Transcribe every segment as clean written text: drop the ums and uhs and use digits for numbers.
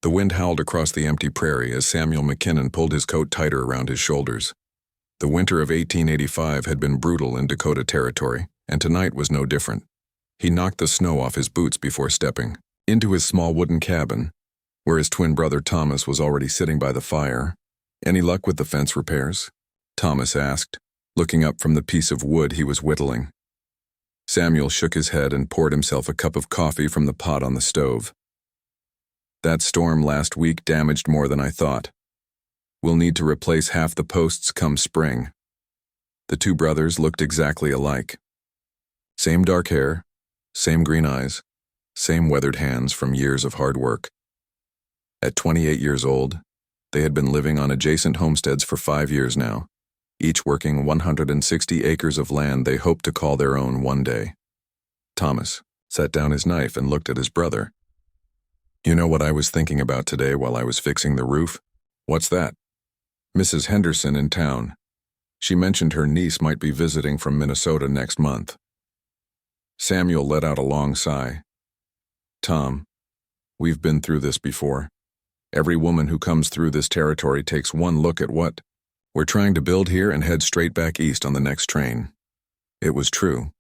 The wind howled across the empty prairie as Samuel McKinnon pulled his coat tighter around his shoulders. The winter of 1885 had been brutal in Dakota Territory, and tonight was no different. He knocked the snow off his boots before stepping into his small wooden cabin, where his twin brother Thomas was already sitting by the fire. "Any luck with the fence repairs?" Thomas asked, looking up from the piece of wood he was whittling. Samuel shook his head and poured himself a cup of coffee from the pot on the stove. "That storm last week damaged more than I thought. We'll need to replace half the posts come spring." The two brothers looked exactly alike. Same dark hair, same green eyes, same weathered hands from years of hard work. At 28 years old, they had been living on adjacent homesteads for 5 years now, each working 160 acres of land they hoped to call their own one day. Thomas set down his knife and looked at his brother. "You know what I was thinking about today while I was fixing the roof?" "What's that?" "Mrs. Henderson in town. She mentioned her niece might be visiting from Minnesota next month." Samuel let out a long sigh. "Tom, we've been through this before. Every woman who comes through this territory takes one look at what we're trying to build here and head straight back east on the next train." It was true.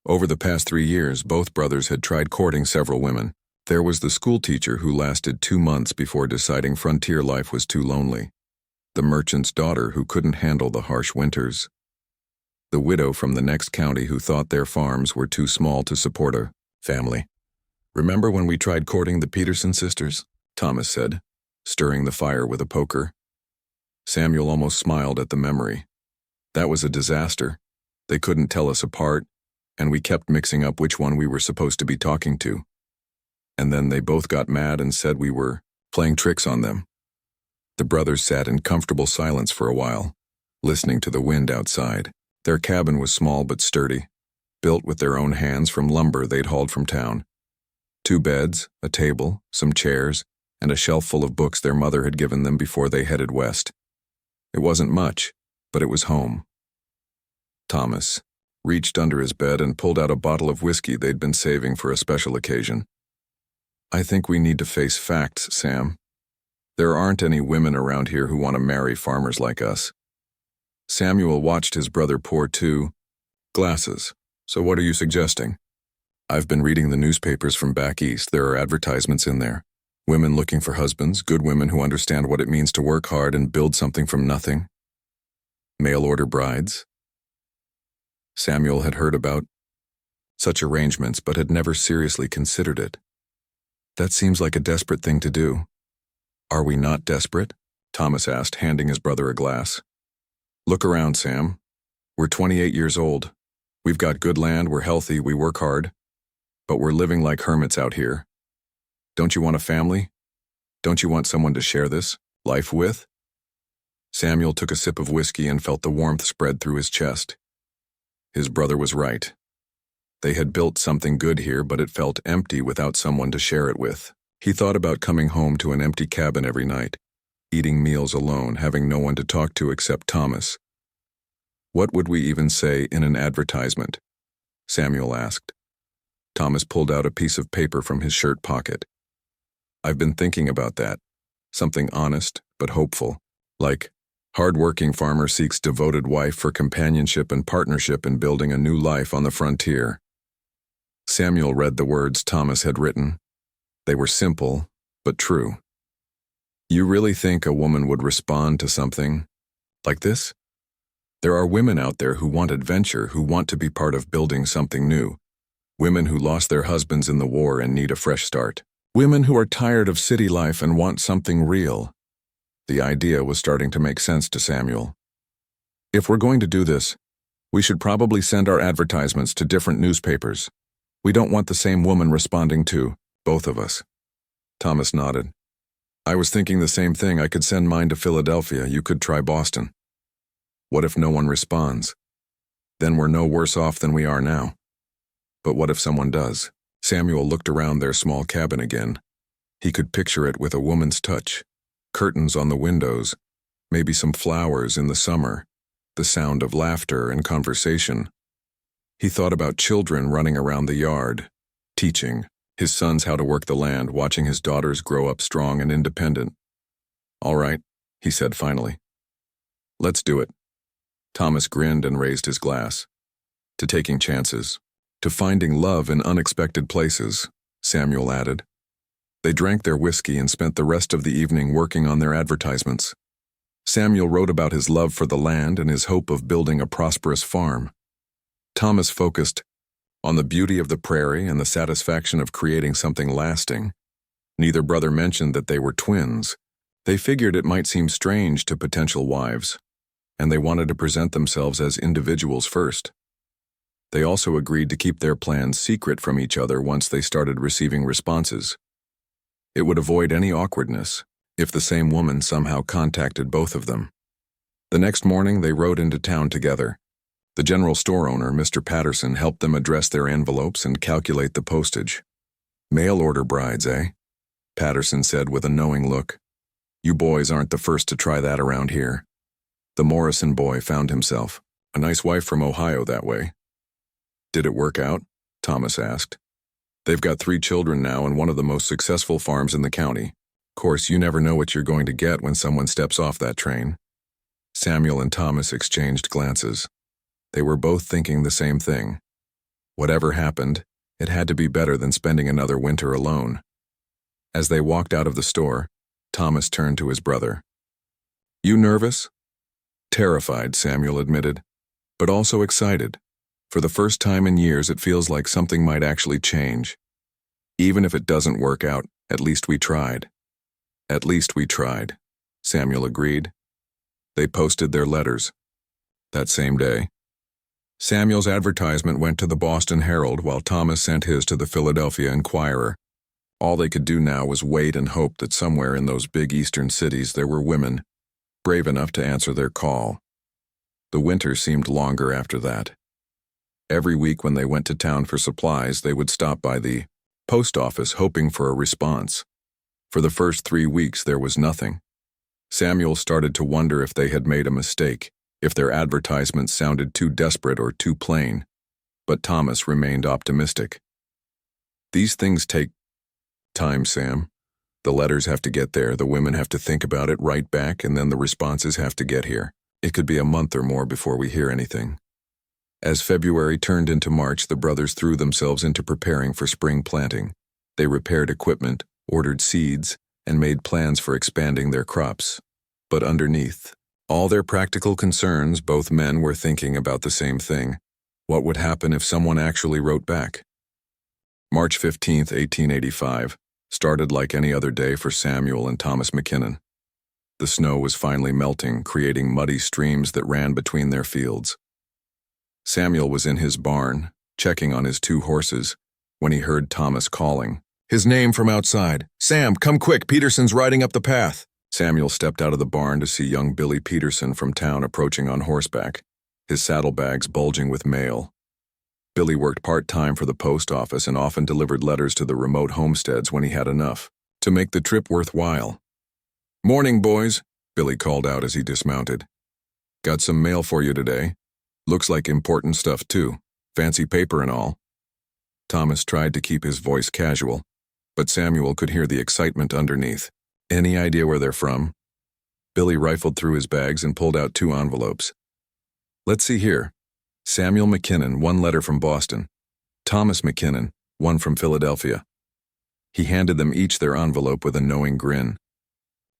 Over the past 3 years, both brothers had tried courting several women. There was the schoolteacher who lasted 2 months before deciding frontier life was too lonely. The merchant's daughter who couldn't handle the harsh winters. The widow from the next county who thought their farms were too small to support a family. "Remember when we tried courting the Peterson sisters?" Thomas said, stirring the fire with a poker. Samuel almost smiled at the memory. "That was a disaster. They couldn't tell us apart, and we kept mixing up which one we were supposed to be talking to. And then they both got mad and said we were playing tricks on them." The brothers sat in comfortable silence for a while, listening to the wind outside. Their cabin was small but sturdy, built with their own hands from lumber they'd hauled from town. 2 beds, a table, some chairs, and a shelf full of books their mother had given them before they headed west. It wasn't much, but it was home. Thomas reached under his bed and pulled out a bottle of whiskey they'd been saving for a special occasion. "I think we need to face facts, Sam. There aren't any women around here who want to marry farmers like us." Samuel watched his brother pour 2 glasses. "So what are you suggesting?" "I've been reading the newspapers from back east. There are advertisements in there. Women looking for husbands, good women who understand what it means to work hard and build something from nothing. Mail-order brides." Samuel had heard about such arrangements but had never seriously considered it. "That seems like a desperate thing to do." "Are we not desperate?" Thomas asked, handing his brother a glass. "Look around, Sam. We're 28 years old. We've got good land, we're healthy, we work hard. But we're living like hermits out here. Don't you want a family? Don't you want someone to share this life with?" Samuel took a sip of whiskey and felt the warmth spread through his chest. His brother was right. They had built something good here, but it felt empty without someone to share it with. He thought about coming home to an empty cabin every night, eating meals alone, having no one to talk to except Thomas. "What would we even say in an advertisement?" Samuel asked. Thomas pulled out a piece of paper from his shirt pocket. "I've been thinking about that. Something honest, but hopeful. Like, hard-working farmer seeks devoted wife for companionship and partnership in building a new life on the frontier." Samuel read the words Thomas had written. They were simple, but true. "You really think a woman would respond to something like this? There are women out there who want adventure, who want to be part of building something new. Women who lost their husbands in the war and need a fresh start. Women who are tired of city life and want something real." The idea was starting to make sense to Samuel. "If we're going to do this, we should probably send our advertisements to different newspapers. We don't want the same woman responding to both of us." Thomas nodded. "I was thinking the same thing. I could send mine to Philadelphia. You could try Boston." "What if no one responds? Then we're no worse off than we are now." "But what if someone does?" Samuel looked around their small cabin again. He could picture it with a woman's touch. Curtains on the windows, maybe some flowers in the summer, the sound of laughter and conversation. He thought about children running around the yard, teaching, his sons how to work the land, watching his daughters grow up strong and independent. "All right," he said finally. "Let's do it." Thomas grinned and raised his glass. "To taking chances. To finding love in unexpected places," Samuel added. They drank their whiskey and spent the rest of the evening working on their advertisements. Samuel wrote about his love for the land and his hope of building a prosperous farm. Thomas focused on the beauty of the prairie and the satisfaction of creating something lasting. Neither brother mentioned that they were twins. They figured it might seem strange to potential wives, and they wanted to present themselves as individuals first. They also agreed to keep their plans secret from each other once they started receiving responses. It would avoid any awkwardness if the same woman somehow contacted both of them. The next morning, they rode into town together. The general store owner, Mr. Patterson, helped them address their envelopes and calculate the postage. "Mail order brides, eh?" Patterson said with a knowing look. "You boys aren't the first to try that around here." The Morrison boy found himself. "A nice wife from Ohio that way." "Did it work out?" Thomas asked. "They've got 3 children now and one of the most successful farms in the county. Of course, you never know what you're going to get when someone steps off that train." Samuel and Thomas exchanged glances. They were both thinking the same thing. Whatever happened, it had to be better than spending another winter alone. As they walked out of the store, Thomas turned to his brother. "You nervous?" "Terrified," Samuel admitted, "but also excited. For the first time in years, it feels like something might actually change. Even if it doesn't work out, at least we tried." "At least we tried," Samuel agreed. They posted their letters that same day. Samuel's advertisement went to the Boston Herald while Thomas sent his to the Philadelphia Inquirer. All they could do now was wait and hope that somewhere in those big eastern cities there were women brave enough to answer their call. The winter seemed longer after that. Every week when they went to town for supplies, they would stop by the post office hoping for a response. For the first 3 weeks, there was nothing. Samuel started to wonder if they had made a mistake, if their advertisements sounded too desperate or too plain. But Thomas remained optimistic. "These things take time, Sam. The letters have to get there, the women have to think about it, write back, and then the responses have to get here. It could be a month or more before we hear anything." As February turned into March, the brothers threw themselves into preparing for spring planting. They repaired equipment, ordered seeds, and made plans for expanding their crops. But underneath all their practical concerns, both men were thinking about the same thing. What would happen if someone actually wrote back? March 15, 1885, started like any other day for Samuel and Thomas McKinnon. The snow was finally melting, creating muddy streams that ran between their fields. Samuel was in his barn, checking on his 2 horses, when he heard Thomas calling. His name from outside. "Sam, come quick, Peterson's riding up the path." Samuel stepped out of the barn to see young Billy Peterson from town approaching on horseback, his saddlebags bulging with mail. Billy worked part-time for the post office and often delivered letters to the remote homesteads when he had enough to make the trip worthwhile. "Morning, boys," Billy called out as he dismounted. "Got some mail for you today. Looks like important stuff, too. Fancy paper and all." Thomas tried to keep his voice casual, but Samuel could hear the excitement underneath. "Any idea where they're from?" Billy rifled through his bags and pulled out 2 envelopes. "Let's see here. Samuel McKinnon, 1 letter from Boston. Thomas McKinnon, 1 from Philadelphia." He handed them each their envelope with a knowing grin.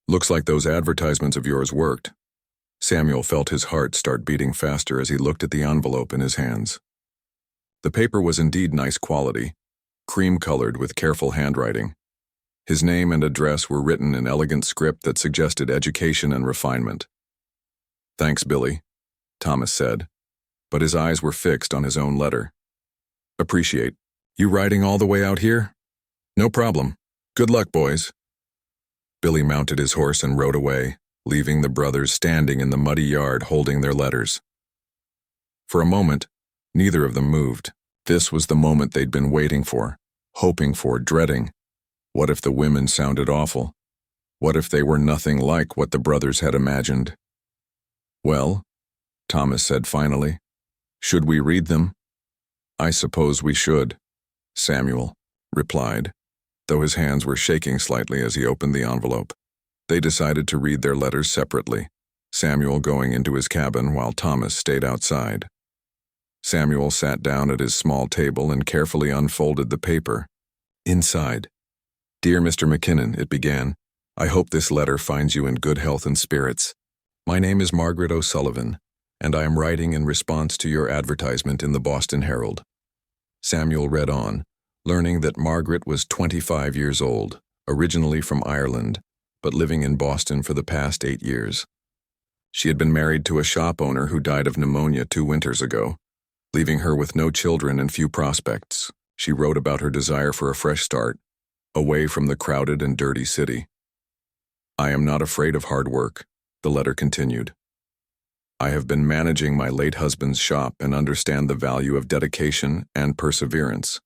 "Looks like those advertisements of yours worked." Samuel felt his heart start beating faster as he looked at the envelope in his hands. The paper was indeed nice quality, cream-colored with careful handwriting. His name and address were written in elegant script that suggested education and refinement. "Thanks, Billy," Thomas said, but his eyes were fixed on his own letter. "Appreciate. You riding all the way out here?" "No problem. Good luck, boys." Billy mounted his horse and rode away, leaving the brothers standing in the muddy yard holding their letters. For a moment, neither of them moved. This was the moment they'd been waiting for, hoping for, dreading. What if the women sounded awful? What if they were nothing like what the brothers had imagined? "Well," Thomas said finally, "should we read them?" "I suppose we should," Samuel replied, though his hands were shaking slightly as he opened the envelope. They decided to read their letters separately, Samuel going into his cabin while Thomas stayed outside. Samuel sat down at his small table and carefully unfolded the paper. Inside, "Dear Mr. McKinnon," it began, "I hope this letter finds you in good health and spirits. My name is Margaret O'Sullivan, and I am writing in response to your advertisement in the Boston Herald." Samuel read on, learning that Margaret was 25 years old, originally from Ireland, but living in Boston for the past 8 years. She had been married to a shop owner who died of pneumonia 2 winters ago, leaving her with no children and few prospects. She wrote about her desire for a fresh start, away from the crowded and dirty city. "I am not afraid of hard work," the letter continued. "I have been managing my late husband's shop and understand the value of dedication and perseverance.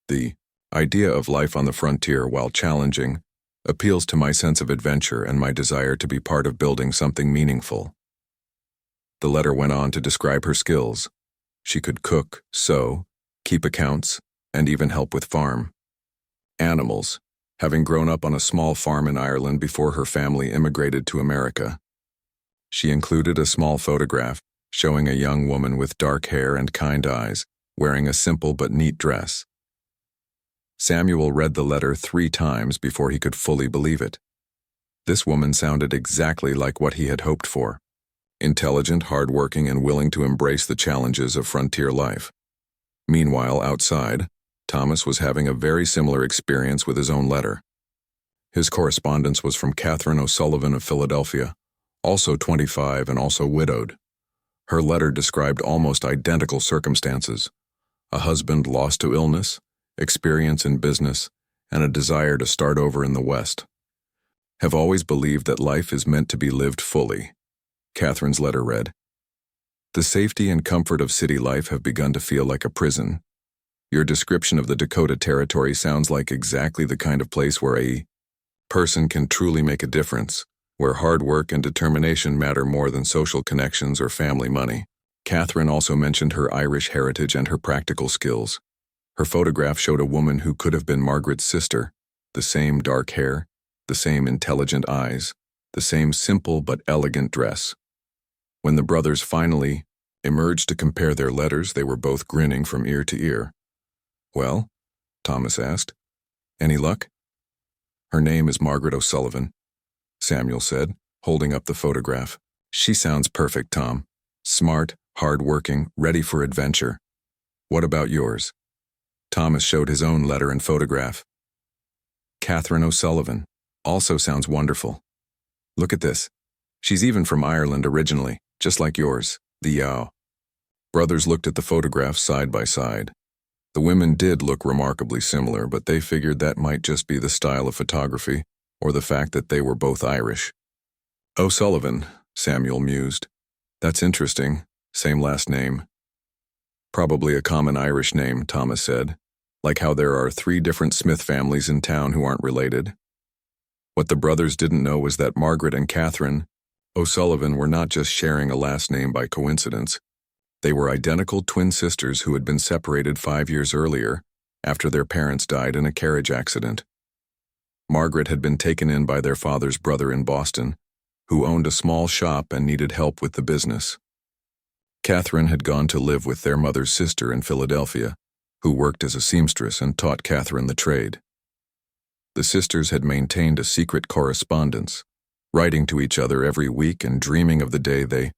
The idea of life on the frontier, while challenging, appeals to my sense of adventure and my desire to be part of building something meaningful." The letter went on to describe her skills. She could cook, sew, keep accounts, and even help with farm animals, having grown up on a small farm in Ireland before her family immigrated to America. She included a small photograph showing a young woman with dark hair and kind eyes, wearing a simple but neat dress. Samuel read the letter 3 times before he could fully believe it. This woman sounded exactly like what he had hoped for: intelligent, hardworking, and willing to embrace the challenges of frontier life. Meanwhile, outside, Thomas was having a very similar experience with his own letter. His correspondence was from Catherine O'Sullivan of Philadelphia, also 25 and also widowed. Her letter described almost identical circumstances: a husband lost to illness, experience in business, and a desire to start over in the West. "Have always believed that life is meant to be lived fully," Catherine's letter read. "The safety and comfort of city life have begun to feel like a prison. Your description of the Dakota Territory sounds like exactly the kind of place where a person can truly make a difference, where hard work and determination matter more than social connections or family money." Catherine also mentioned her Irish heritage and her practical skills. Her photograph showed a woman who could have been Margaret's sister: the same dark hair, the same intelligent eyes, the same simple but elegant dress. When the brothers finally emerged to compare their letters, they were both grinning from ear to ear. "Well?" Thomas asked. "Any luck?" "Her name is Margaret O'Sullivan," Samuel said, holding up the photograph. "She sounds perfect, Tom. Smart, hard-working, ready for adventure. What about yours?" Thomas showed his own letter and photograph. "Catherine O'Sullivan. Also sounds wonderful. Look at this. She's even from Ireland originally, just like yours, the Yow." Brothers looked at the photographs side by side. The women did look remarkably similar, but they figured that might just be the style of photography, or the fact that they were both Irish. "O'Sullivan," Samuel mused. "That's interesting. Same last name." "Probably a common Irish name," Thomas said, "like how there are 3 different Smith families in town who aren't related." What the brothers didn't know was that Margaret and Catherine O'Sullivan were not just sharing a last name by coincidence. They were identical twin sisters who had been separated 5 years earlier, after their parents died in a carriage accident. Margaret had been taken in by their father's brother in Boston, who owned a small shop and needed help with the business. Catherine had gone to live with their mother's sister in Philadelphia, who worked as a seamstress and taught Catherine the trade. The sisters had maintained a secret correspondence, writing to each other every week and dreaming of the day they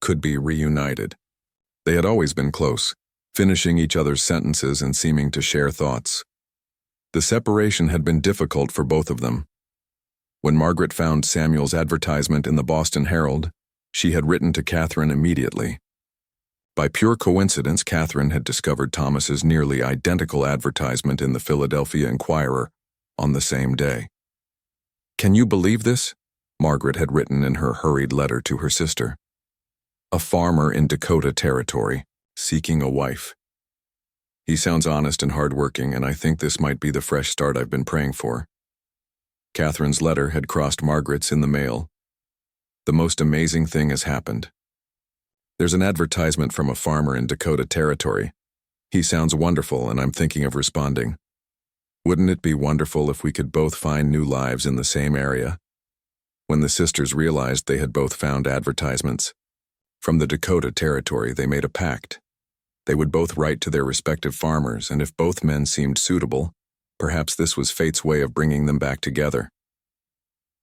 could be reunited. They had always been close, finishing each other's sentences and seeming to share thoughts. The separation had been difficult for both of them. When Margaret found Samuel's advertisement in the Boston Herald, she had written to Catherine immediately. By pure coincidence, Catherine had discovered Thomas's nearly identical advertisement in the Philadelphia Inquirer on the same day. "Can you believe this?" Margaret had written in her hurried letter to her sister. "A farmer in Dakota Territory, seeking a wife. He sounds honest and hardworking, and I think this might be the fresh start I've been praying for." Catherine's letter had crossed Margaret's in the mail. "The most amazing thing has happened. There's an advertisement from a farmer in Dakota Territory. He sounds wonderful, and I'm thinking of responding. Wouldn't it be wonderful if we could both find new lives in the same area? When the sisters realized they had both found advertisements from the Dakota Territory, they made a pact. They would both write to their respective farmers, and if both men seemed suitable, perhaps this was fate's way of bringing them back together.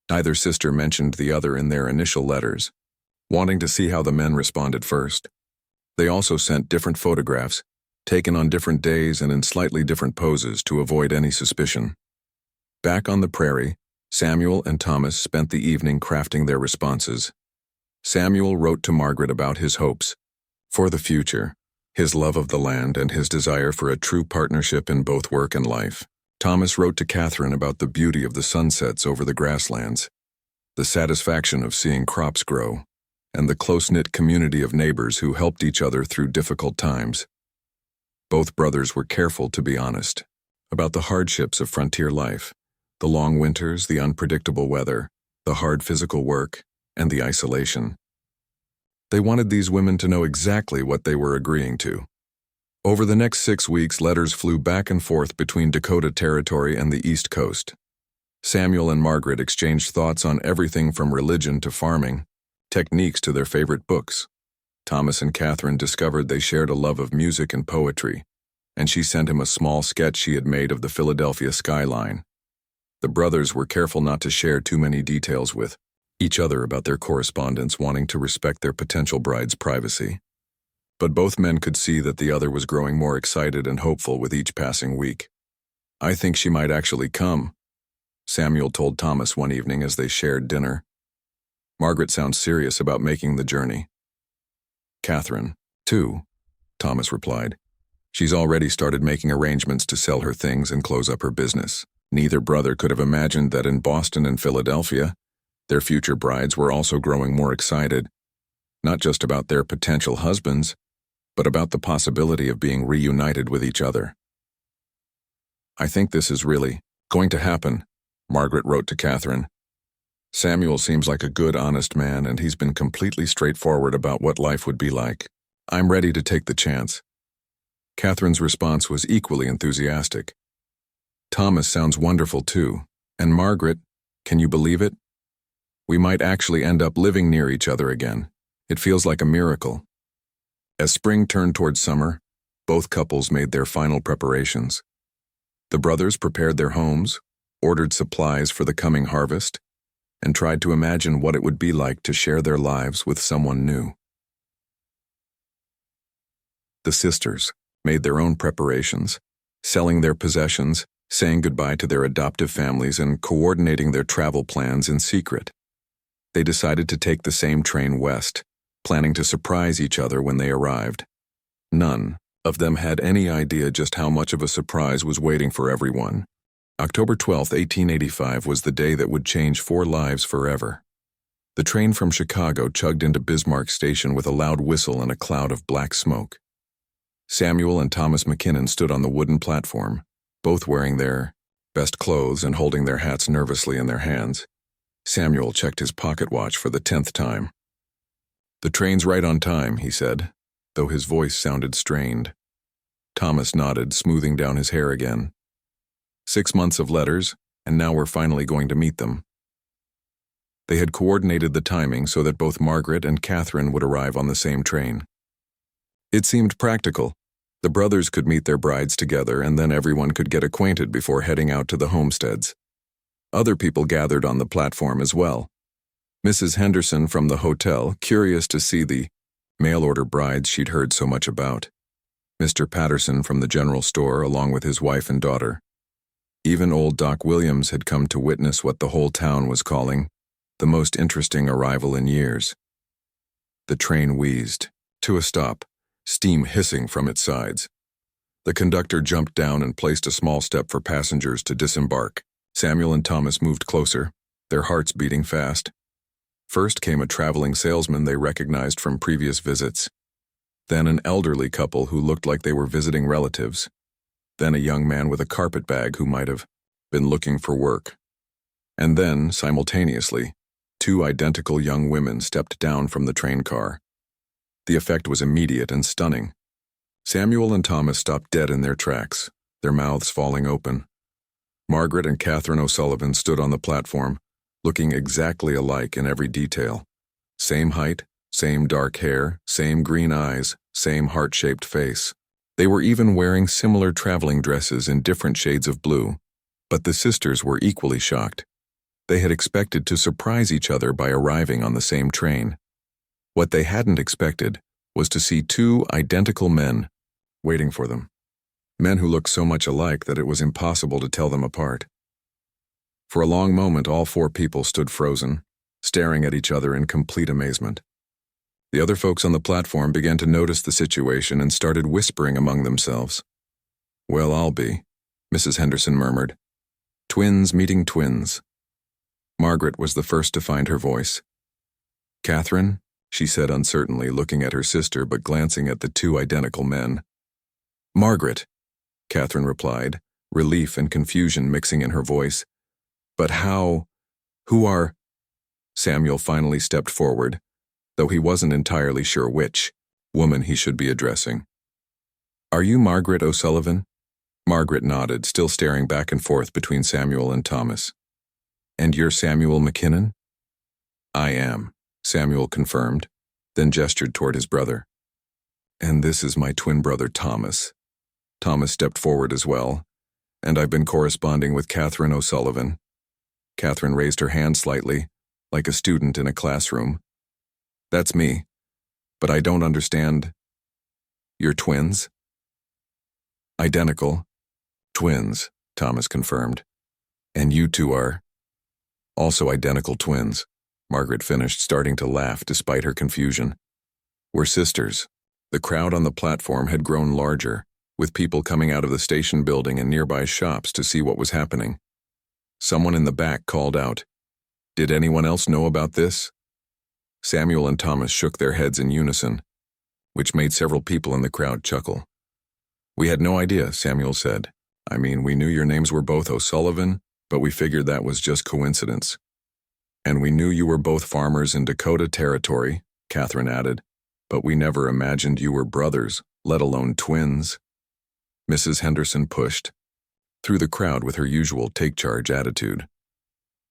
Neither sister mentioned the other in their initial letters, wanting to see how the men responded first. They also sent different photographs, taken on different days and in slightly different poses to avoid any suspicion. Back on the prairie, Samuel and Thomas spent the evening crafting their responses. Samuel wrote to Margaret about his hopes for the future, his love of the land, and his desire for a true partnership in both work and life. Thomas wrote to Catherine about the beauty of the sunsets over the grasslands, the satisfaction of seeing crops grow, and the close-knit community of neighbors who helped each other through difficult times. Both brothers were careful to be honest about the hardships of frontier life, the long winters, the unpredictable weather, the hard physical work, and the isolation. They wanted these women to know exactly what they were agreeing to. Over the next 6 weeks, letters flew back and forth between Dakota Territory and the East Coast. Samuel and Margaret exchanged thoughts on everything from religion to farming, techniques to their favorite books. Thomas and Catherine discovered they shared a love of music and poetry, and she sent him a small sketch she had made of the Philadelphia skyline. The brothers were careful not to share too many details with each other about their correspondence, wanting to respect their potential bride's privacy. But both men could see that the other was growing more excited and hopeful with each passing week. "I think she might actually come," Samuel told Thomas one evening as they shared dinner. "Margaret sounds serious about making the journey." "Catherine, too," Thomas replied. "She's already started making arrangements to sell her things and close up her business." Neither brother could have imagined that in Boston and Philadelphia, their future brides were also growing more excited, not just about their potential husbands, but about the possibility of being reunited with each other. "I think this is really going to happen," Margaret wrote to Catherine. "Samuel seems like a good, honest man, and he's been completely straightforward about what life would be like. I'm ready to take the chance." Catherine's response was equally enthusiastic. "Thomas sounds wonderful too. And Margaret, can you believe it? We might actually end up living near each other again. It feels like a miracle." As spring turned towards summer, both couples made their final preparations. The brothers prepared their homes, ordered supplies for the coming harvest, and tried to imagine what it would be like to share their lives with someone new. The sisters made their own preparations, selling their possessions, saying goodbye to their adoptive families, and coordinating their travel plans in secret. They decided to take the same train west, planning to surprise each other when they arrived. None of them had any idea just how much of a surprise was waiting for everyone. October 12, 1885 was the day that would change 4 lives forever. The train from Chicago chugged into Bismarck Station with a loud whistle and a cloud of black smoke. Samuel and Thomas McKinnon stood on the wooden platform, both wearing their best clothes and holding their hats nervously in their hands. Samuel checked his pocket watch for the 10th time. "The train's right on time," he said, though his voice sounded strained. Thomas nodded, smoothing down his hair again. 6 months of letters, and now we're finally going to meet them. They had coordinated the timing so that both Margaret and Catherine would arrive on the same train. It seemed practical. The brothers could meet their brides together, and then everyone could get acquainted before heading out to the homesteads. Other people gathered on the platform as well. Mrs. Henderson from the hotel, curious to see the mail-order brides she'd heard so much about. Mr. Patterson from the general store, along with his wife and daughter. Even old Doc Williams had come to witness what the whole town was calling the most interesting arrival in years. The train wheezed to a stop, steam hissing from its sides. The conductor jumped down and placed a small step for passengers to disembark. Samuel and Thomas moved closer, their hearts beating fast. First came a traveling salesman they recognized from previous visits. Then an elderly couple who looked like they were visiting relatives. Then a young man with a carpet bag who might have been looking for work. And then, simultaneously, 2 identical young women stepped down from the train car. The effect was immediate and stunning. Samuel and Thomas stopped dead in their tracks, their mouths falling open. Margaret and Catherine O'Sullivan stood on the platform, looking exactly alike in every detail. Same height, same dark hair, same green eyes, same heart-shaped face. They were even wearing similar traveling dresses in different shades of blue. But the sisters were equally shocked. They had expected to surprise each other by arriving on the same train. What they hadn't expected was to see two identical men waiting for them. Men who looked so much alike that it was impossible to tell them apart. For a long moment, all four people stood frozen, staring at each other in complete amazement. The other folks on the platform began to notice the situation and started whispering among themselves. "Well, I'll be," Mrs. Henderson murmured. "Twins meeting twins." Margaret was the first to find her voice. "Catherine," she said uncertainly, looking at her sister but glancing at the two identical men. "Margaret," Catherine replied, relief and confusion mixing in her voice. "But how? Who are—" Samuel finally stepped forward, though he wasn't entirely sure which woman he should be addressing. "Are you Margaret O'Sullivan?" Margaret nodded, still staring back and forth between Samuel and Thomas. "And you're Samuel McKinnon?" "I am," Samuel confirmed, then gestured toward his brother. "And this is my twin brother Thomas." Thomas stepped forward as well. "And I've been corresponding with Catherine O'Sullivan." Catherine raised her hand slightly, like a student in a classroom. "That's me. But I don't understand. You're twins?" "Identical. Twins," Thomas confirmed. "And you two are?" "Also identical twins," Margaret finished, starting to laugh despite her confusion. "We're sisters." The crowd on the platform had grown larger, with people coming out of the station building and nearby shops to see what was happening. Someone in the back called out, "Did anyone else know about this?" Samuel and Thomas shook their heads in unison, which made several people in the crowd chuckle. "We had no idea," Samuel said. "I mean, we knew your names were both O'Sullivan, but we figured that was just coincidence." "And we knew you were both farmers in Dakota Territory," Catherine added, "but we never imagined you were brothers, let alone twins." Mrs. Henderson pushed through the crowd with her usual take-charge attitude.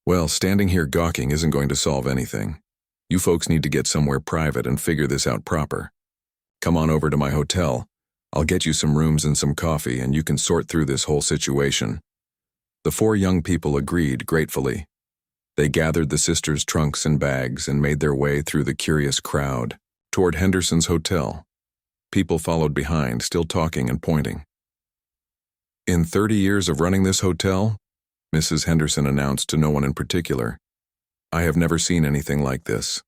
"Well, standing here gawking isn't going to solve anything. You folks need to get somewhere private and figure this out proper. Come on over to my hotel. I'll get you some rooms and some coffee, and you can sort through this whole situation." The four young people agreed gratefully. They gathered the sisters' trunks and bags and made their way through the curious crowd toward Henderson's hotel. People followed behind, still talking and pointing. "In 30 years of running this hotel," Mrs. Henderson announced to no one in particular, "I have never seen anything like this."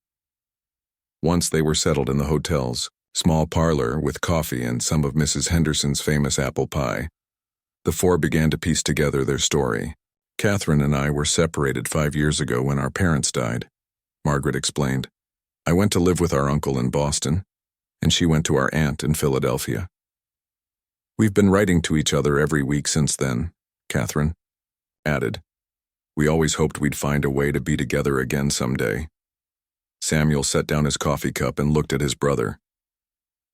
Once they were settled in the hotel's small parlor with coffee and some of Mrs. Henderson's famous apple pie, the four began to piece together their story. "Catherine and I were separated 5 years ago when our parents died," Margaret explained. "I went to live with our uncle in Boston, and she went to our aunt in Philadelphia. We've been writing to each other every week since then," Catherine added. "We always hoped we'd find a way to be together again someday." Samuel set down his coffee cup and looked at his brother.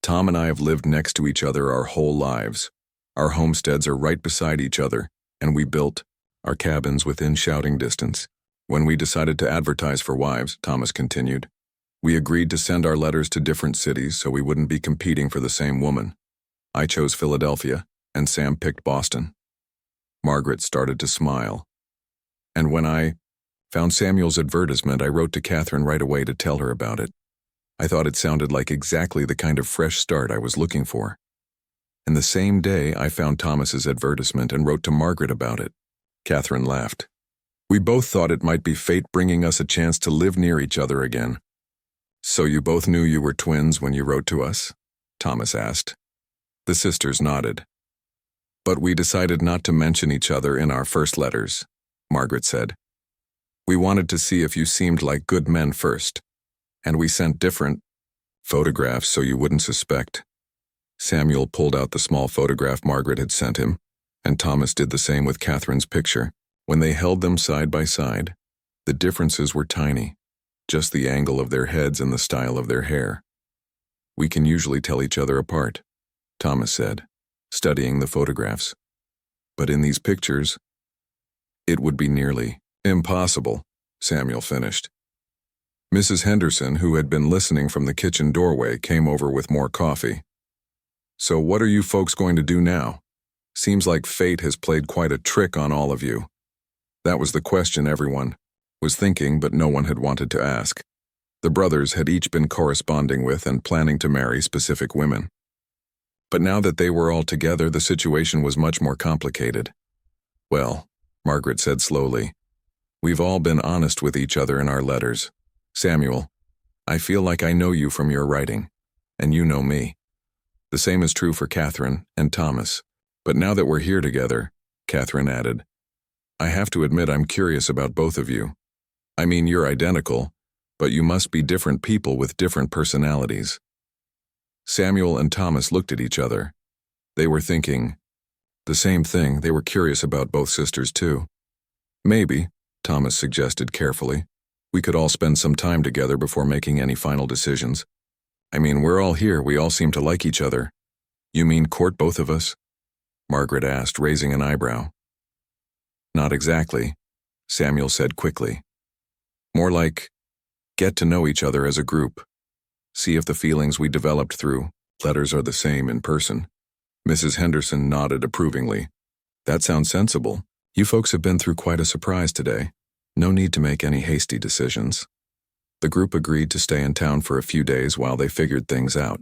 "Tom and I have lived next to each other our whole lives. Our homesteads are right beside each other, and we built our cabins within shouting distance. When we decided to advertise for wives," Thomas continued, "we agreed to send our letters to different cities so we wouldn't be competing for the same woman. I chose Philadelphia, and Sam picked Boston." Margaret started to smile. "And when I found Samuel's advertisement, I wrote to Catherine right away to tell her about it. I thought it sounded like exactly the kind of fresh start I was looking for. And the same day, I found Thomas's advertisement and wrote to Margaret about it." Catherine laughed. "We both thought it might be fate bringing us a chance to live near each other again." "So you both knew you were twins when you wrote to us?" Thomas asked. The sisters nodded. "But we decided not to mention each other in our first letters," Margaret said. "We wanted to see if you seemed like good men first, and we sent different photographs so you wouldn't suspect." Samuel pulled out the small photograph Margaret had sent him, and Thomas did the same with Catherine's picture. When they held them side by side, the differences were tiny, just the angle of their heads and the style of their hair. "We can usually tell each other apart," Thomas said, studying the photographs. "But in these pictures, It would be nearly impossible, Samuel finished. Mrs. Henderson, who had been listening from the kitchen doorway, came over with more coffee. So what are you folks going to do now? Seems like fate has played quite a trick on all of you. That was the question everyone was thinking, but no one had wanted to ask. The brothers had each been corresponding with and planning to marry specific women. But now that they were all together, the situation was much more complicated. Well, Margaret said slowly, we've all been honest with each other in our letters. Samuel, I feel like I know you from your writing, and you know me. The same is true for Catherine and Thomas. But now that we're here together, Catherine added, I have to admit I'm curious about both of you. I mean, you're identical, but you must be different people with different personalities. Samuel and Thomas looked at each other. They were thinking the same thing. They were curious about both sisters too. Maybe, Thomas suggested carefully, we could all spend some time together before making any final decisions. I mean, we're all here. We all seem to like each other. You mean court both of us? Margaret asked, raising an eyebrow. Not exactly, Samuel said quickly. More like, get to know each other as a group. See if the feelings we developed through letters are the same in person. Mrs. Henderson nodded approvingly. That sounds sensible. You folks have been through quite a surprise today. No need to make any hasty decisions. The group agreed to stay in town for a few days while they figured things out.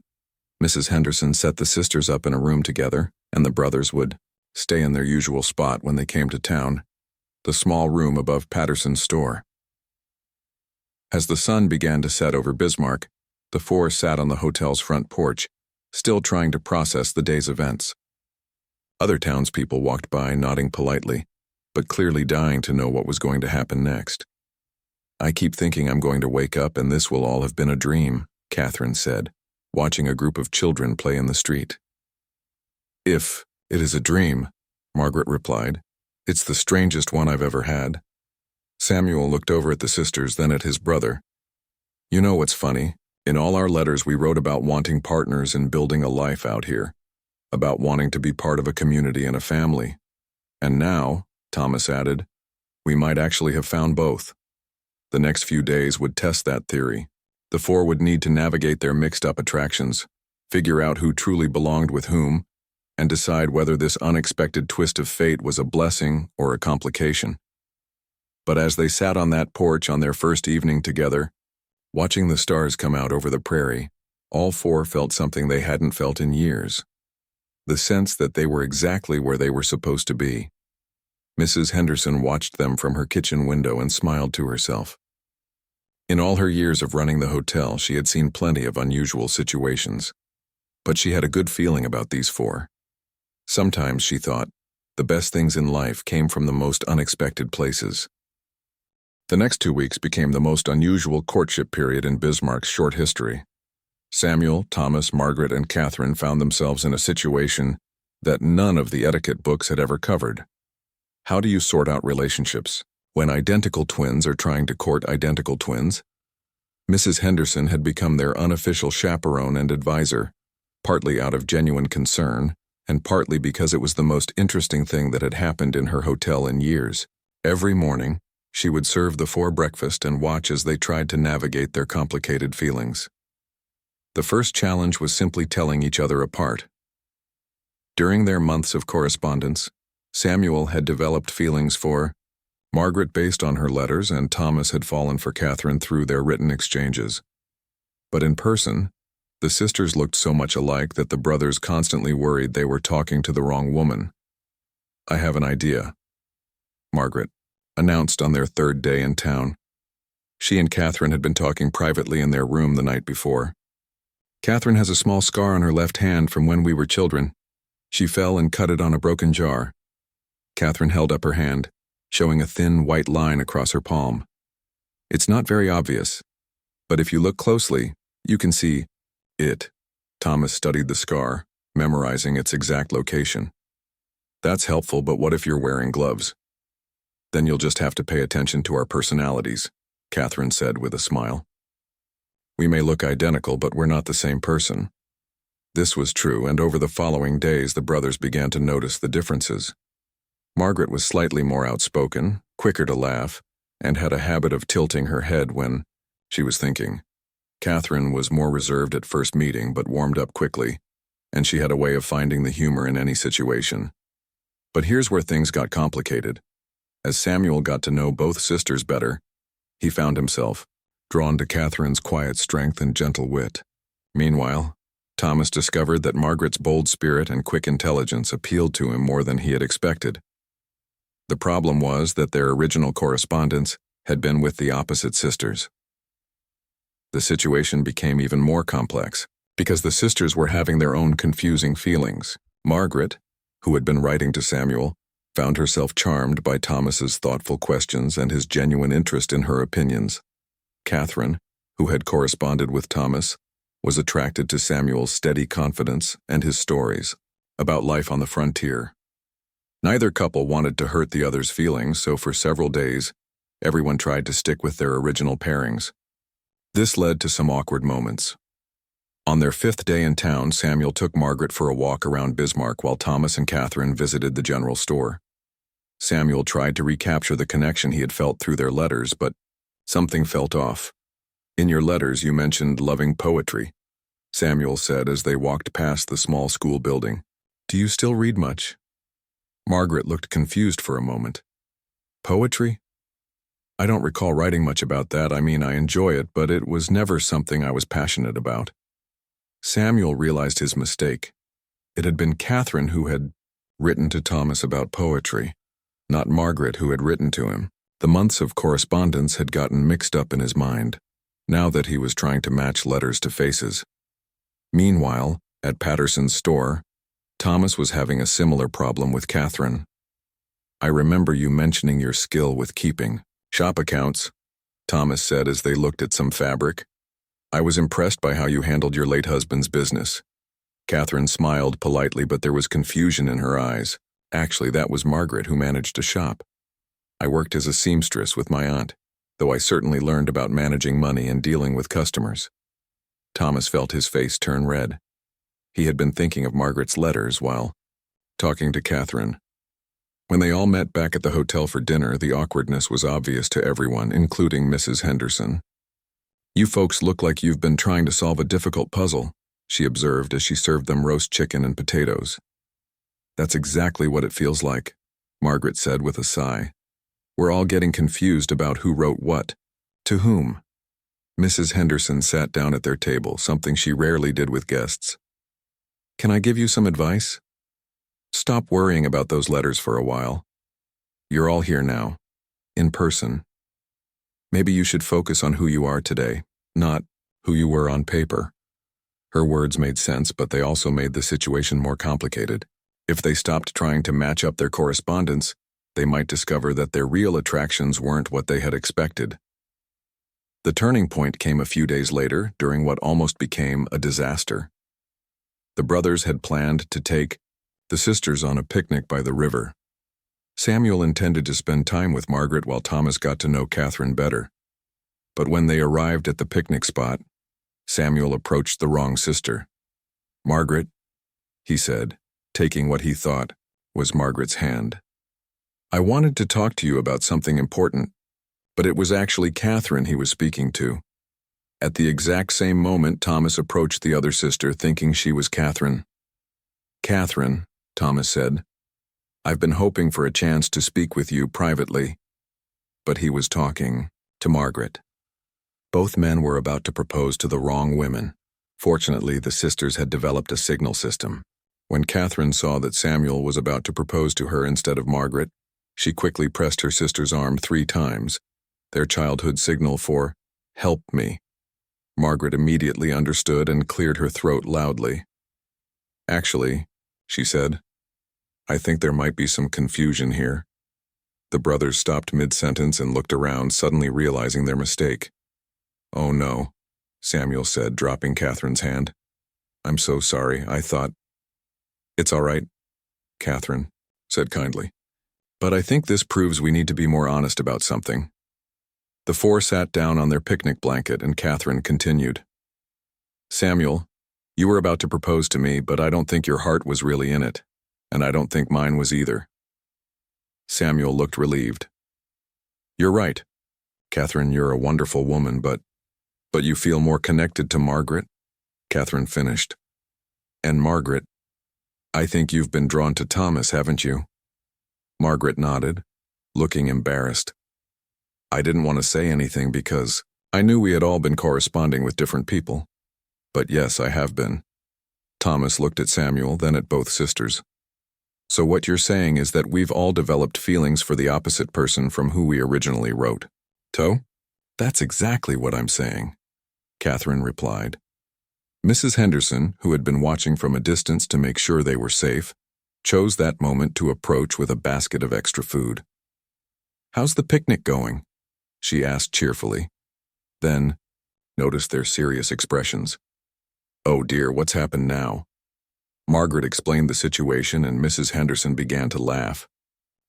Mrs. Henderson set the sisters up in a room together, and the brothers would stay in their usual spot when they came to town, the small room above Patterson's store. As the sun began to set over Bismarck, the four sat on the hotel's front porch, still trying to process the day's events. Other townspeople walked by, nodding politely, but clearly dying to know what was going to happen next. I keep thinking I'm going to wake up and this will all have been a dream, Catherine said, watching a group of children play in the street. If it is a dream, Margaret replied, it's the strangest one I've ever had. Samuel looked over at the sisters, then at his brother. You know what's funny? In all our letters we wrote about wanting partners and building a life out here, about wanting to be part of a community and a family. And now, Thomas added, we might actually have found both. The next few days would test that theory. The four would need to navigate their mixed-up attractions, figure out who truly belonged with whom, and decide whether this unexpected twist of fate was a blessing or a complication. But as they sat on that porch on their first evening together, watching the stars come out over the prairie, all four felt something they hadn't felt in years. The sense that they were exactly where they were supposed to be. Mrs. Henderson watched them from her kitchen window and smiled to herself. In all her years of running the hotel, she had seen plenty of unusual situations. But she had a good feeling about these four. Sometimes, she thought, the best things in life came from the most unexpected places. The next 2 weeks became the most unusual courtship period in Bismarck's short history. Samuel, Thomas, Margaret, and Catherine found themselves in a situation that none of the etiquette books had ever covered. How do you sort out relationships when identical twins are trying to court identical twins? Mrs. Henderson had become their unofficial chaperone and advisor, partly out of genuine concern, and partly because it was the most interesting thing that had happened in her hotel in years. Every morning, she would serve the four breakfast and watch as they tried to navigate their complicated feelings. The first challenge was simply telling each other apart. During their months of correspondence, Samuel had developed feelings for Margaret based on her letters, and Thomas had fallen for Catherine through their written exchanges. But in person, the sisters looked so much alike that the brothers constantly worried they were talking to the wrong woman. I have an idea, Margaret announced on their third day in town. She and Catherine had been talking privately in their room the night before. Catherine has a small scar on her left hand from when we were children. She fell and cut it on a broken jar. Catherine held up her hand, showing a thin white line across her palm. It's not very obvious, but if you look closely, you can see it. Thomas studied the scar, memorizing its exact location. That's helpful, but what if you're wearing gloves? Then you'll just have to pay attention to our personalities, Catherine said with a smile. We may look identical, but we're not the same person. This was true, and over the following days the brothers began to notice the differences. Margaret was slightly more outspoken, quicker to laugh, and had a habit of tilting her head when she was thinking. Catherine was more reserved at first meeting but warmed up quickly, and she had a way of finding the humor in any situation. But here's where things got complicated. As Samuel got to know both sisters better, he found himself drawn to Catherine's quiet strength and gentle wit. Meanwhile, Thomas discovered that Margaret's bold spirit and quick intelligence appealed to him more than he had expected. The problem was that their original correspondence had been with the opposite sisters. The situation became even more complex, because the sisters were having their own confusing feelings. Margaret, who had been writing to Samuel, found herself charmed by Thomas's thoughtful questions and his genuine interest in her opinions. Catherine, who had corresponded with Thomas, was attracted to Samuel's steady confidence and his stories about life on the frontier. Neither couple wanted to hurt the other's feelings, so for several days, everyone tried to stick with their original pairings. This led to some awkward moments. On their 5th day in town, Samuel took Margaret for a walk around Bismarck while Thomas and Catherine visited the general store. Samuel tried to recapture the connection he had felt through their letters, but something felt off. "In your letters, you mentioned loving poetry," Samuel said as they walked past the small school building. "Do you still read much?" Margaret looked confused for a moment. "Poetry? I don't recall writing much about that. I mean, I enjoy it, but it was never something I was passionate about." Samuel realized his mistake. It had been Catherine who had written to Thomas about poetry, not Margaret who had written to him. The months of correspondence had gotten mixed up in his mind, now that he was trying to match letters to faces. Meanwhile, at Patterson's store, Thomas was having a similar problem with Catherine. "I remember you mentioning your skill with keeping shop accounts," Thomas said as they looked at some fabric. "I was impressed by how you handled your late husband's business." Catherine smiled politely, but there was confusion in her eyes. Actually, that was Margaret who managed a shop. "I worked as a seamstress with my aunt, though I certainly learned about managing money and dealing with customers." Thomas felt his face turn red. He had been thinking of Margaret's letters while talking to Catherine. When they all met back at the hotel for dinner, the awkwardness was obvious to everyone, including Mrs. Henderson. "You folks look like you've been trying to solve a difficult puzzle," she observed as she served them roast chicken and potatoes. "That's exactly what it feels like," Margaret said with a sigh. "We're all getting confused about who wrote what, to whom." Mrs. Henderson sat down at their table, something she rarely did with guests. "Can I give you some advice? Stop worrying about those letters for a while. You're all here now, in person. Maybe you should focus on who you are today, not who you were on paper." Her words made sense, but they also made the situation more complicated. If they stopped trying to match up their correspondence, they might discover that their real attractions weren't what they had expected. The turning point came a few days later, during what almost became a disaster. The brothers had planned to take the sisters on a picnic by the river. Samuel intended to spend time with Margaret while Thomas got to know Catherine better. But when they arrived at the picnic spot, Samuel approached the wrong sister. "Margaret," he said, taking what he thought was Margaret's hand. "I wanted to talk to you about something important," but it was actually Catherine he was speaking to. At the exact same moment, Thomas approached the other sister, thinking she was Catherine. "Catherine," Thomas said, "I've been hoping for a chance to speak with you privately." But he was talking to Margaret. Both men were about to propose to the wrong women. Fortunately, the sisters had developed a signal system. When Catherine saw that Samuel was about to propose to her instead of Margaret, she quickly pressed her sister's arm 3 times, their childhood signal for, "Help me." Margaret immediately understood and cleared her throat loudly. "Actually," she said, "I think there might be some confusion here." The brothers stopped mid-sentence and looked around, suddenly realizing their mistake. "Oh no," Samuel said, dropping Catherine's hand. "I'm so sorry, I thought—" "It's all right," Catherine said kindly. "But I think this proves we need to be more honest about something." The 4 sat down on their picnic blanket and Catherine continued. "Samuel, you were about to propose to me, but I don't think your heart was really in it, and I don't think mine was either." Samuel looked relieved. You're right. Catherine, you're a wonderful woman, but you feel more connected to Margaret? Catherine finished. And Margaret, I think you've been drawn to Thomas, haven't you? Margaret nodded, looking embarrassed. I didn't want to say anything because I knew we had all been corresponding with different people. But yes, I have been. Thomas looked at Samuel, then at both sisters. So what you're saying is that we've all developed feelings for the opposite person from who we originally wrote. To? That's exactly what I'm saying, Catherine replied. Mrs. Henderson, who had been watching from a distance to make sure they were safe, chose that moment to approach with a basket of extra food. How's the picnic going? She asked cheerfully. Then, noticed their serious expressions. Oh dear, what's happened now? Margaret explained the situation and Mrs. Henderson began to laugh.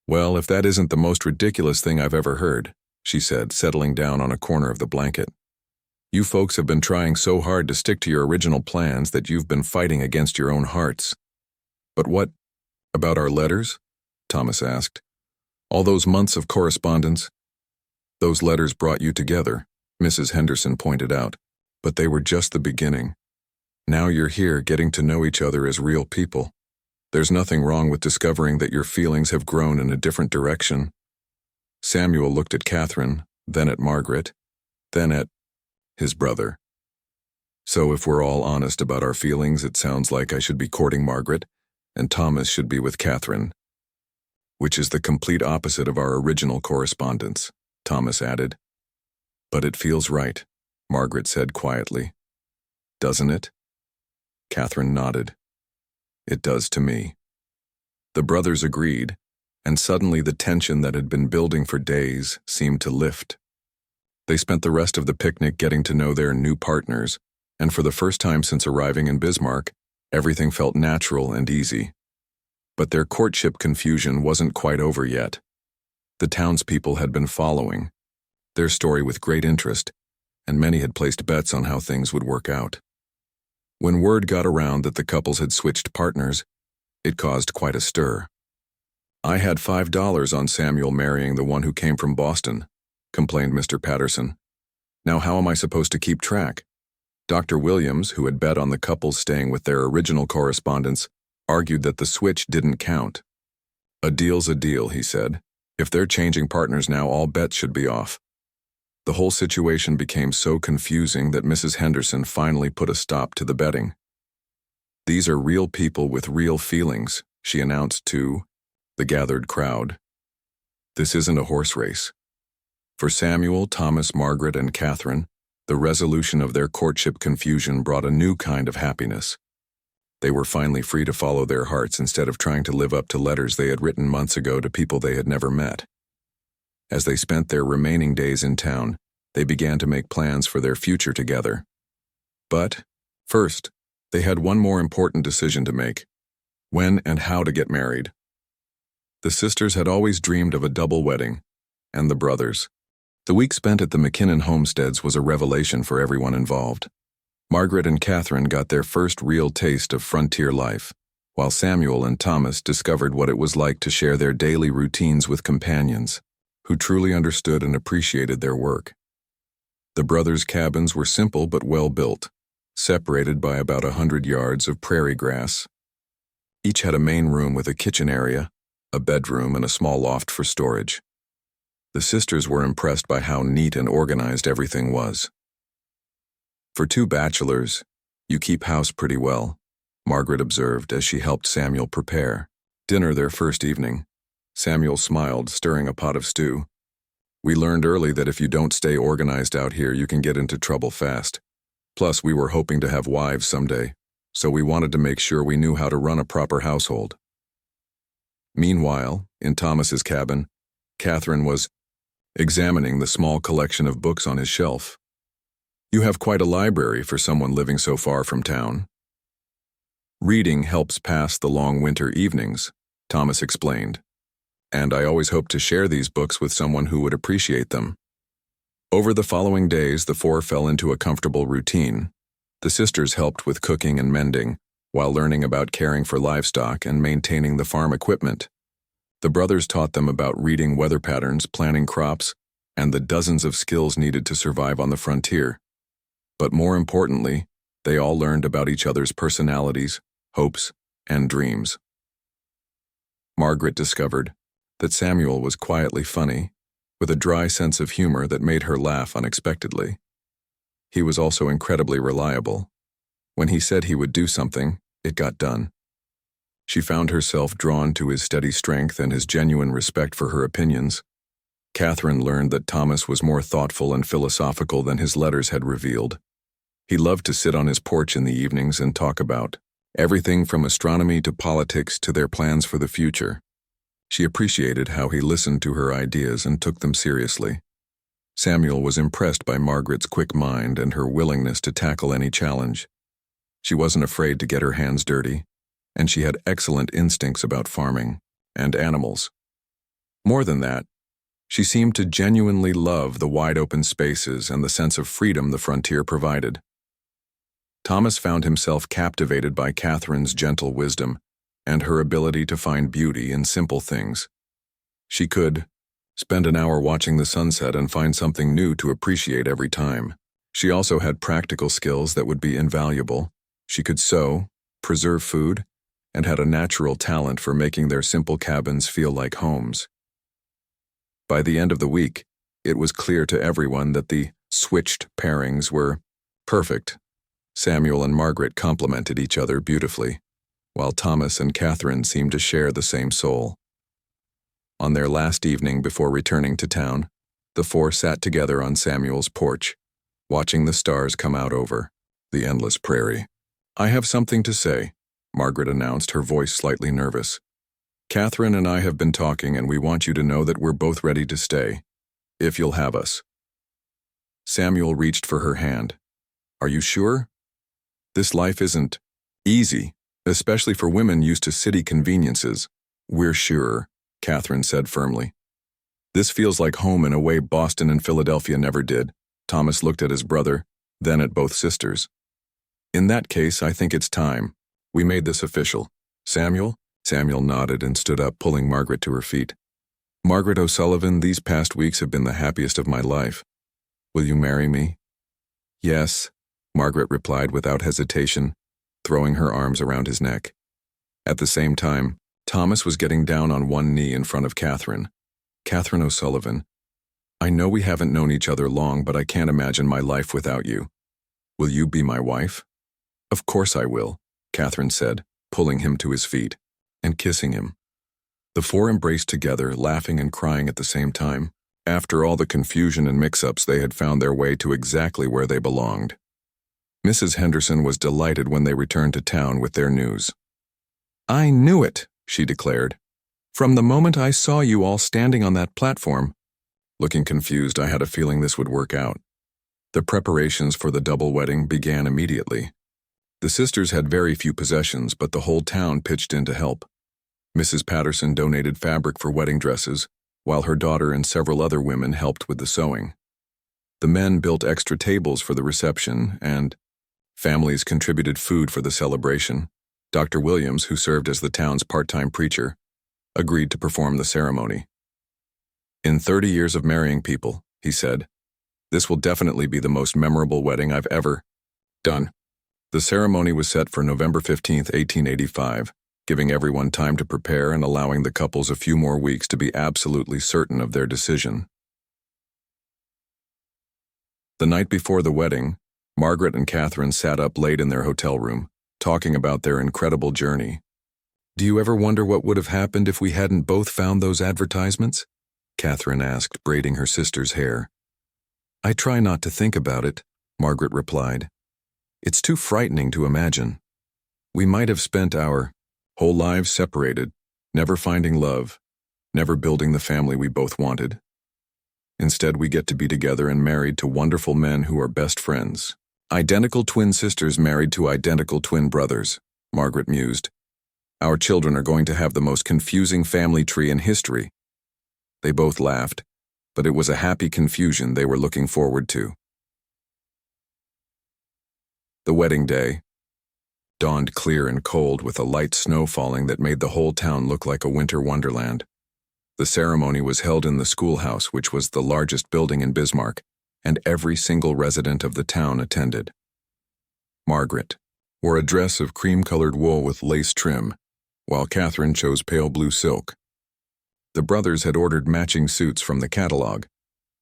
Well, if that isn't the most ridiculous thing I've ever heard, she said, settling down on a corner of the blanket. You folks have been trying so hard to stick to your original plans that you've been fighting against your own hearts. But what about our letters? Thomas asked. All those months of correspondence? Those letters brought you together, Mrs. Henderson pointed out, but they were just the beginning. Now you're here getting to know each other as real people. There's nothing wrong with discovering that your feelings have grown in a different direction. Samuel looked at Catherine, then at Margaret, then at his brother. So if we're all honest about our feelings, it sounds like I should be courting Margaret, and Thomas should be with Catherine. Which is the complete opposite of our original correspondence, Thomas added. But it feels right, Margaret said quietly. Doesn't it? Catherine nodded. It does to me. The brothers agreed, and suddenly the tension that had been building for days seemed to lift. They spent the rest of the picnic getting to know their new partners, and for the first time since arriving in Bismarck, everything felt natural and easy. But their courtship confusion wasn't quite over yet. The townspeople had been following their story with great interest, and many had placed bets on how things would work out. When word got around that the couples had switched partners, it caused quite a stir. I had $5 on Samuel marrying the one who came from Boston, complained Mr. Patterson. Now how am I supposed to keep track? Dr. Williams, who had bet on the couples staying with their original correspondence, argued that the switch didn't count. A deal's a deal, he said. If they're changing partners now, all bets should be off. The whole situation became so confusing that Mrs. Henderson finally put a stop to the betting. These are real people with real feelings, she announced to the gathered crowd. This isn't a horse race. For Samuel, Thomas, Margaret, and Catherine, the resolution of their courtship confusion brought a new kind of happiness. They were finally free to follow their hearts instead of trying to live up to letters they had written months ago to people they had never met. As they spent their remaining days in town, they began to make plans for their future together. But, first, they had one more important decision to make: when and how to get married. The sisters had always dreamed of a double wedding, and the brothers. The week spent at the McKinnon homesteads was a revelation for everyone involved. Margaret and Catherine got their first real taste of frontier life, while Samuel and Thomas discovered what it was like to share their daily routines with companions who truly understood and appreciated their work. The brothers' cabins were simple but well built, separated by about 100 yards of prairie grass. Each had a main room with a kitchen area, a bedroom, and a small loft for storage. The sisters were impressed by how neat and organized everything was. For two bachelors, you keep house pretty well, Margaret observed as she helped Samuel prepare dinner their first evening. Samuel smiled, stirring a pot of stew. We learned early that if you don't stay organized out here, you can get into trouble fast. Plus, we were hoping to have wives someday, so we wanted to make sure we knew how to run a proper household. Meanwhile, in Thomas's cabin, Catherine was examining the small collection of books on his shelf. You have quite a library for someone living so far from town. Reading helps pass the long winter evenings, Thomas explained, and I always hoped to share these books with someone who would appreciate them. Over the following days, the four fell into a comfortable routine. The sisters helped with cooking and mending, while learning about caring for livestock and maintaining the farm equipment. The brothers taught them about reading weather patterns, planting crops, and the dozens of skills needed to survive on the frontier. But more importantly, they all learned about each other's personalities, hopes, and dreams. Margaret discovered that Samuel was quietly funny, with a dry sense of humor that made her laugh unexpectedly. He was also incredibly reliable. When he said he would do something, it got done. She found herself drawn to his steady strength and his genuine respect for her opinions. Catherine learned that Thomas was more thoughtful and philosophical than his letters had revealed. He loved to sit on his porch in the evenings and talk about everything from astronomy to politics to their plans for the future. She appreciated how he listened to her ideas and took them seriously. Samuel was impressed by Margaret's quick mind and her willingness to tackle any challenge. She wasn't afraid to get her hands dirty, and she had excellent instincts about farming and animals. More than that, she seemed to genuinely love the wide-open spaces and the sense of freedom the frontier provided. Thomas found himself captivated by Catherine's gentle wisdom and her ability to find beauty in simple things. She could spend an hour watching the sunset and find something new to appreciate every time. She also had practical skills that would be invaluable. She could sew, preserve food, and had a natural talent for making their simple cabins feel like homes. By the end of the week, it was clear to everyone that the switched pairings were perfect. Samuel and Margaret complemented each other beautifully, while Thomas and Catherine seemed to share the same soul. On their last evening before returning to town, the four sat together on Samuel's porch, watching the stars come out over the endless prairie. "I have something to say," Margaret announced, her voice slightly nervous. "Catherine and I have been talking, and we want you to know that we're both ready to stay, if you'll have us." Samuel reached for her hand. "Are you sure? This life isn't easy, especially for women used to city conveniences." "We're sure," Catherine said firmly. "This feels like home in a way Boston and Philadelphia never did." Thomas looked at his brother, then at both sisters. "In that case, I think it's time. We made this official. Samuel?" Samuel nodded and stood up, pulling Margaret to her feet. "Margaret O'Sullivan, these past weeks have been the happiest of my life. Will you marry me?" "Yes," Margaret replied without hesitation, throwing her arms around his neck. At the same time, Thomas was getting down on one knee in front of Catherine. "Catherine O'Sullivan, I know we haven't known each other long, but I can't imagine my life without you. Will you be my wife?" "Of course I will," Catherine said, pulling him to his feet and kissing him. The four embraced together, laughing and crying at the same time. After all the confusion and mix-ups, they had found their way to exactly where they belonged. Mrs. Henderson was delighted when they returned to town with their news. "I knew it," she declared. "From the moment I saw you all standing on that platform." Looking confused, I had a feeling this would work out. The preparations for the double wedding began immediately. The sisters had very few possessions, but the whole town pitched in to help. Mrs. Patterson donated fabric for wedding dresses, while her daughter and several other women helped with the sewing. The men built extra tables for the reception, and families contributed food for the celebration. Dr. Williams, who served as the town's part-time preacher, agreed to perform the ceremony. "In 30 years of marrying people," he said, "this will definitely be the most memorable wedding I've ever done." The ceremony was set for November 15, 1885, giving everyone time to prepare and allowing the couples a few more weeks to be absolutely certain of their decision. The night before the wedding, Margaret and Catherine sat up late in their hotel room, talking about their incredible journey. "Do you ever wonder what would have happened if we hadn't both found those advertisements?" Catherine asked, braiding her sister's hair. "I try not to think about it," Margaret replied. "It's too frightening to imagine. We might have spent our whole lives separated, never finding love, never building the family we both wanted. Instead, we get to be together and married to wonderful men who are best friends. Identical twin sisters married to identical twin brothers," Margaret mused. "Our children are going to have the most confusing family tree in history." They both laughed, but it was a happy confusion they were looking forward to. The wedding day dawned clear and cold with a light snow falling that made the whole town look like a winter wonderland. The ceremony was held in the schoolhouse, which was the largest building in Bismarck, and every single resident of the town attended. Margaret wore a dress of cream-colored wool with lace trim, while Catherine chose pale blue silk. The brothers had ordered matching suits from the catalog,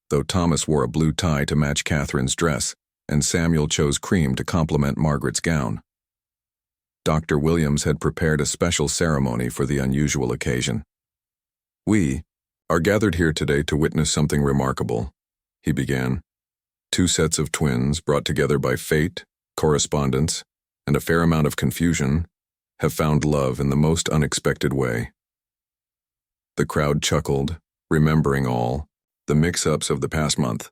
though Thomas wore a blue tie to match Catherine's dress, and Samuel chose cream to complement Margaret's gown. Dr. Williams had prepared a special ceremony for the unusual occasion. "We are gathered here today to witness something remarkable," he began. "Two sets of twins, brought together by fate, correspondence, and a fair amount of confusion, have found love in the most unexpected way." The crowd chuckled, remembering all the mix-ups of the past month.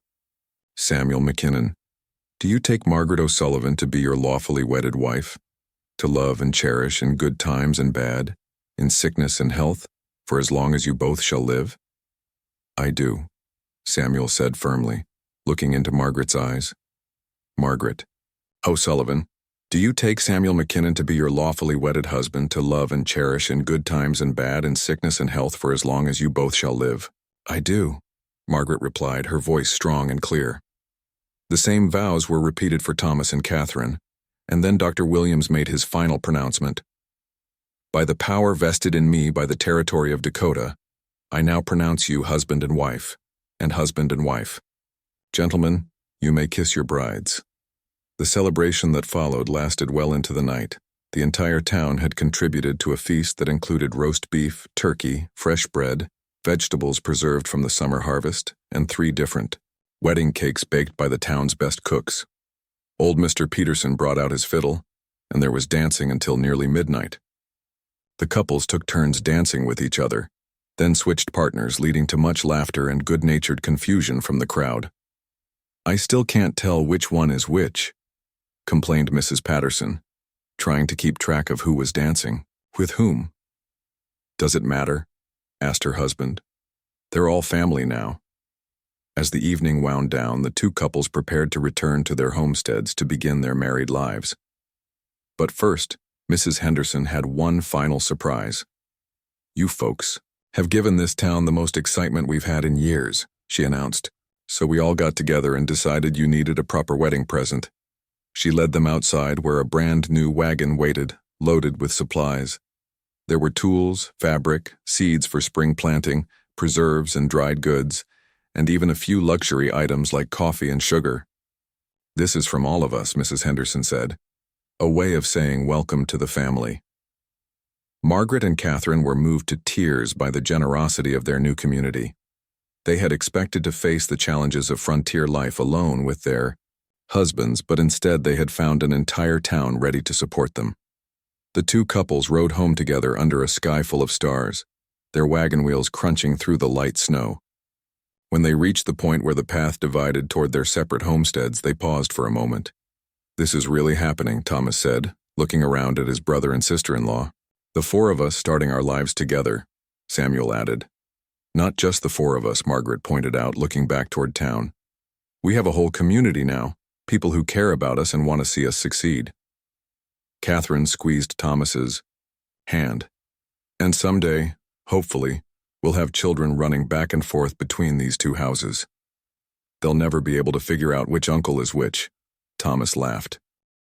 "Samuel McKinnon, do you take Margaret O'Sullivan to be your lawfully wedded wife, to love and cherish in good times and bad, in sickness and health, for as long as you both shall live?" "I do," Samuel said firmly, looking into Margaret's eyes. "Margaret O'Sullivan, do you take Samuel McKinnon to be your lawfully wedded husband, to love and cherish in good times and bad, in sickness and health, for as long as you both shall live?" "I do," Margaret replied, her voice strong and clear. The same vows were repeated for Thomas and Catherine, and then Dr. Williams made his final pronouncement. "By the power vested in me by the territory of Dakota, I now pronounce you husband and wife, and husband and wife. Gentlemen, you may kiss your brides." The celebration that followed lasted well into the night. The entire town had contributed to a feast that included roast beef, turkey, fresh bread, vegetables preserved from the summer harvest, and 3 different wedding cakes baked by the town's best cooks. Old Mr. Peterson brought out his fiddle, and there was dancing until nearly midnight. The couples took turns dancing with each other, then switched partners, leading to much laughter and good-natured confusion from the crowd. "I still can't tell which one is which," complained Mrs. Patterson, trying to keep track of who was dancing, with whom. "Does it matter?" asked her husband. "They're all family now." As the evening wound down, the 2 couples prepared to return to their homesteads to begin their married lives. But first, Mrs. Henderson had one final surprise. "You folks have given this town the most excitement we've had in years," she announced. "So we all got together and decided you needed a proper wedding present." She led them outside where a brand new wagon waited, loaded with supplies. There were tools, fabric, seeds for spring planting, preserves and dried goods, and even a few luxury items like coffee and sugar. "This is from all of us," Mrs. Henderson said, a way of saying welcome to the family. Margaret and Catherine were moved to tears by the generosity of their new community. They had expected to face the challenges of frontier life alone with their husbands, but instead they had found an entire town ready to support them. The 2 couples rode home together under a sky full of stars, their wagon wheels crunching through the light snow. When they reached the point where the path divided toward their separate homesteads, they paused for a moment. "This is really happening," Thomas said, looking around at his brother and sister-in-law. "The 4 of us starting our lives together," Samuel added. "Not just the 4 of us," Margaret pointed out, looking back toward town. "We have a whole community now, people who care about us and want to see us succeed." Catherine squeezed Thomas's hand. "And someday, hopefully, we'll have children running back and forth between these 2 houses. They'll never be able to figure out which uncle is which," Thomas laughed.